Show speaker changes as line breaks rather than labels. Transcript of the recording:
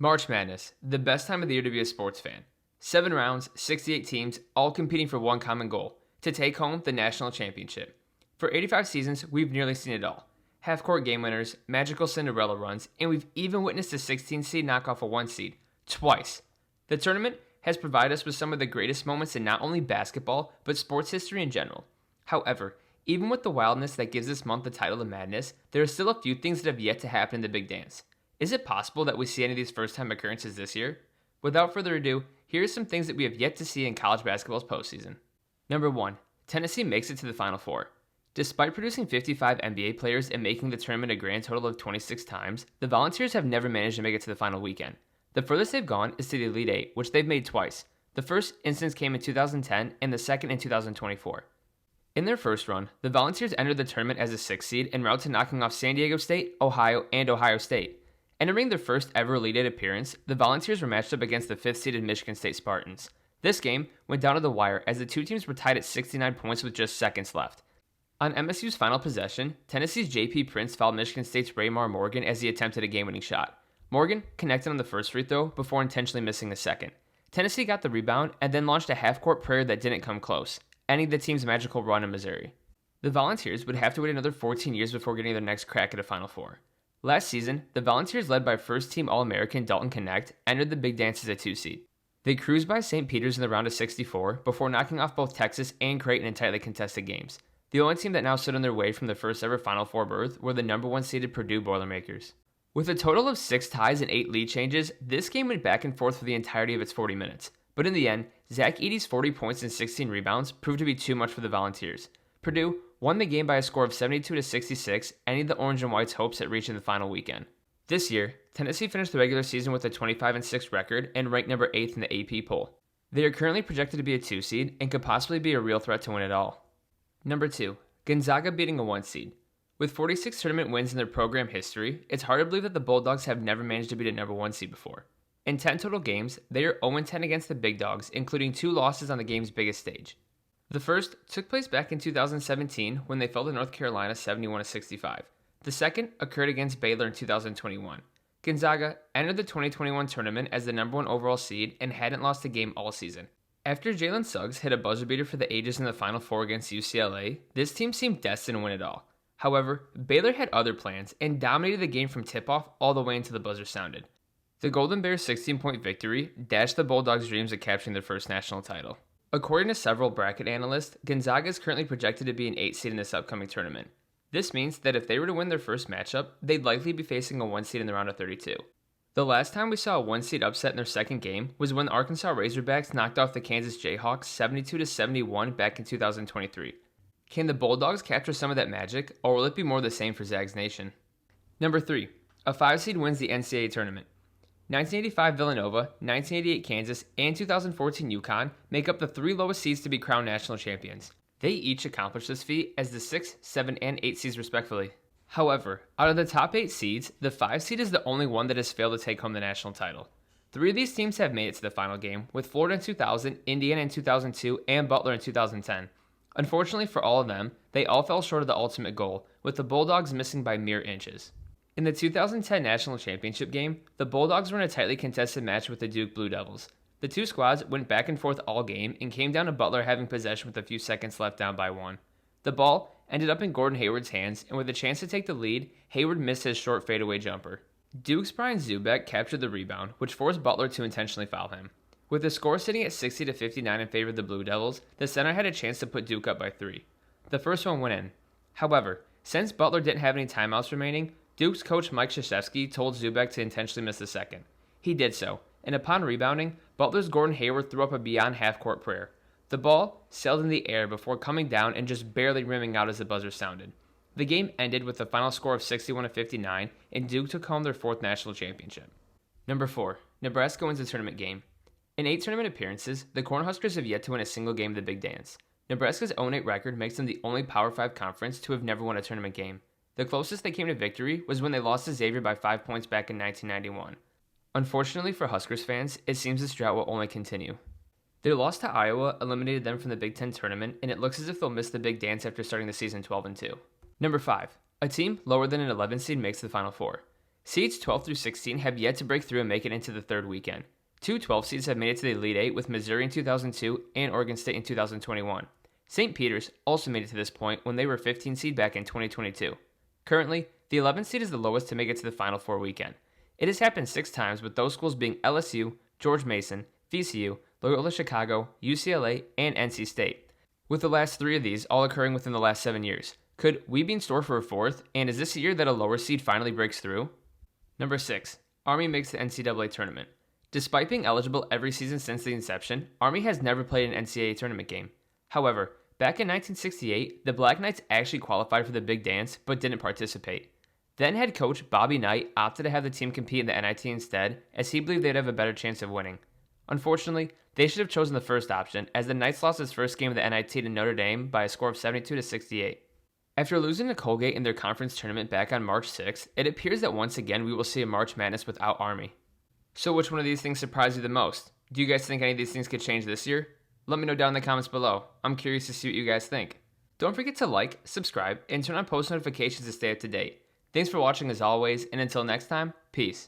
March Madness, the best time of the year to be a sports fan. 7 rounds, 68 teams, all competing for one common goal, to take home the national championship. For 85 seasons, we've nearly seen it all. Half-court game winners, magical Cinderella runs, and we've even witnessed a 16 seed knock off a 1 seed, twice. The tournament has provided us with some of the greatest moments in not only basketball, but sports history in general. However, even with the wildness that gives this month the title of Madness, there are still a few things that have yet to happen in the big dance. Is it possible that we see any of these first-time occurrences this year? Without further ado, here are some things that we have yet to see in college basketball's postseason. Number 1. Tennessee makes it to the Final Four. Despite producing 55 NBA players and making the tournament a grand total of 26 times, the Volunteers have never managed to make it to the final weekend. The furthest they've gone is to the Elite Eight, which they've made twice. The first instance came in 2010 and the second in 2024. In their first run, the Volunteers entered the tournament as a 6th seed en route to knocking off San Diego State, Ohio, and Ohio State. Entering their first ever Elite Eight appearance, the Volunteers were matched up against the 5th-seeded Michigan State Spartans. This game went down to the wire as the two teams were tied at 69 points with just seconds left. On MSU's final possession, Tennessee's J.P. Prince fouled Michigan State's Raymar Morgan as he attempted a game-winning shot. Morgan connected on the first free throw before intentionally missing the second. Tennessee got the rebound and then launched a half-court prayer that didn't come close, ending the team's magical run in Missouri. The Volunteers would have to wait another 14 years before getting their next crack at a Final Four. Last season, the Volunteers, led by first-team All-American Dalton Knecht, entered the big dance as a 2 seed. They cruised by St. Peter's in the round of 64 before knocking off both Texas and Creighton in tightly contested games. The only team that now stood on their way from the first ever Final Four berth were the number 1 seeded Purdue Boilermakers. With a total of 6 ties and 8 lead changes, this game went back and forth for the entirety of its 40 minutes. But in the end, Zach Edey's 40 points and 16 rebounds proved to be too much for the Volunteers. Purdue won the game by a score of 72-66, ending the Orange and White's hopes at reaching the final weekend. This year, Tennessee finished the regular season with a 25-6 record and ranked number 8th in the AP poll. They are currently projected to be a 2 seed and could possibly be a real threat to win it all. Number 2. Gonzaga beating a 1 seed. With 46 tournament wins in their program history, it's hard to believe that the Bulldogs have never managed to beat a number 1 seed before. In 10 total games, they are 0-10 against the Big Dogs, including 2 losses on the game's biggest stage. The first took place back in 2017 when they fell to North Carolina 71-65. The second occurred against Baylor in 2021. Gonzaga entered the 2021 tournament as the number 1 overall seed and hadn't lost a game all season. After Jalen Suggs hit a buzzer beater for the ages in the Final Four against UCLA, this team seemed destined to win it all. However, Baylor had other plans and dominated the game from tip-off all the way until the buzzer sounded. The Golden Bears' 16-point victory dashed the Bulldogs' dreams of capturing their first national title. According to several bracket analysts, Gonzaga is currently projected to be an 8 seed in this upcoming tournament. This means that if they were to win their first matchup, they'd likely be facing a 1 seed in the round of 32. The last time we saw a 1 seed upset in their second game was when the Arkansas Razorbacks knocked off the Kansas Jayhawks 72-71 back in 2023. Can the Bulldogs capture some of that magic, or will it be more the same for Zags Nation? Number 3. A 5 seed wins the NCAA tournament. 1985 Villanova, 1988 Kansas, and 2014 UConn make up the 3 lowest seeds to be crowned national champions. They each accomplished this feat as the 6, 7, and 8 seeds respectively. However, out of the top 8 seeds, the 5 seed is the only one that has failed to take home the national title. 3 of these teams have made it to the final game, with Florida in 2000, Indiana in 2002, and Butler in 2010. Unfortunately for all of them, they all fell short of the ultimate goal, with the Bulldogs missing by mere inches. In the 2010 National Championship game, the Bulldogs were in a tightly contested match with the Duke Blue Devils. The two squads went back and forth all game and came down to Butler having possession with a few seconds left down by 1. The ball ended up in Gordon Hayward's hands, and with a chance to take the lead, Hayward missed his short fadeaway jumper. Duke's Brian Zubek captured the rebound, which forced Butler to intentionally foul him. With the score sitting at 60-59 in favor of the Blue Devils, the center had a chance to put Duke up by 3. The first one went in. However, since Butler didn't have any timeouts remaining, Duke's coach Mike Krzyzewski told Zubek to intentionally miss the second. He did so, and upon rebounding, Butler's Gordon Hayward threw up a beyond half-court prayer. The ball sailed in the air before coming down and just barely rimming out as the buzzer sounded. The game ended with a final score of 61-59, and Duke took home their 4th national championship. Number 4. Nebraska wins the tournament game. In 8 tournament appearances, the Cornhuskers have yet to win a single game of the Big Dance. Nebraska's 0-8 record makes them the only Power 5 conference to have never won a tournament game. The closest they came to victory was when they lost to Xavier by 5 points back in 1991. Unfortunately for Huskers fans, it seems this drought will only continue. Their loss to Iowa eliminated them from the Big Ten tournament, and it looks as if they'll miss the Big Dance after starting the season 12-2. Number 5. A team lower than an 11 seed makes the Final Four. Seeds 12 through 16 have yet to break through and make it into the third weekend. Two 12 seeds have made it to the Elite Eight with Missouri in 2002 and Oregon State in 2021. St. Peter's also made it to this point when they were 15 seed back in 2022. Currently, the 11th seed is the lowest to make it to the Final Four weekend. It has happened 6 times, with those schools being LSU, George Mason, VCU, Loyola Chicago, UCLA, and NC State, with the last 3 of these all occurring within the last 7 years. Could we be in store for a 4th, and is this a year that a lower seed finally breaks through? Number 6. Army makes the NCAA tournament. Despite being eligible every season since the inception, Army has never played an NCAA tournament game. However, back in 1968, the Black Knights actually qualified for the Big Dance but didn't participate. Then head coach Bobby Knight opted to have the team compete in the NIT instead, as he believed they'd have a better chance of winning. Unfortunately, they should have chosen the first option, as the Knights lost its first game of the NIT to Notre Dame by a score of 72-68. After losing to Colgate in their conference tournament back on March 6th, it appears that once again we will see a March Madness without Army. So which one of these things surprised you the most? Do you guys think any of these things could change this year? Let me know down in the comments below. I'm curious to see what you guys think. Don't forget to like, subscribe, and turn on post notifications to stay up to date. Thanks for watching as always, and until next time, peace.